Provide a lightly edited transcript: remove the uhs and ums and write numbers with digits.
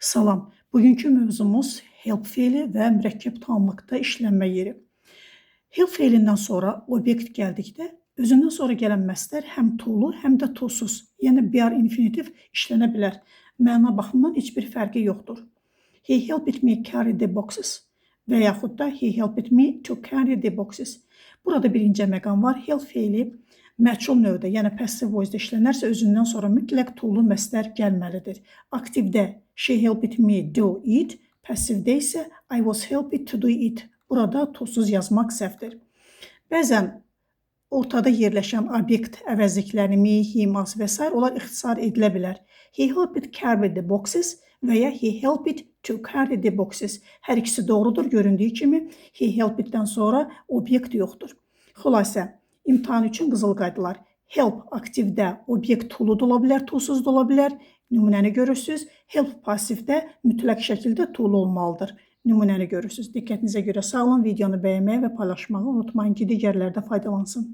Salam. Bugünkü mövzumuz help feili və mürəkkəb tamlıqda işlənmə yeri. Help feilindən sonra obyekt gəldikdə özündən sonra gələn məsdər həm to'lu, həm də to'suz, yəni BR infinitiv işlənə bilər. Məna baxımından heç bir fərqi yoxdur. He helped me carry the boxes və yaxud da he helped me to carry the boxes. Burada birinci məqam var. Help feili məchul növdə, yəni passive voice-da işlənərsə özündən sonra mütləq to'lu məsdər gəlməlidir. Aktivdə she helped me do it, passivdə isə I was helped to do it. Burada to'suz yazmaq səhvdir. Bəzən ortada yerləşən obyekt əvəzlikləri me, him, us və s. onlar ixtisar edilə bilər. He helped carry the boxes və ya he helped to carry the boxes. Hər ikisi doğrudur. Göründüyü kimi he helpeddən sonra obyekt yoxdur. Xülasə, imtahan üçün qızıl qaydalar. Help aktivdə obyekt to'lu da ola bilər, to'suz da ola bilər. Nümunəni görürsünüz. Help passivdə mütləq şəkildə to'lu olmalıdır. Nümunəni görürsünüz. Diqqətinizə görə sağ olun. Videonu bəyənməyi və paylaşmağı unutmayın ki, digərləri də faydalansın.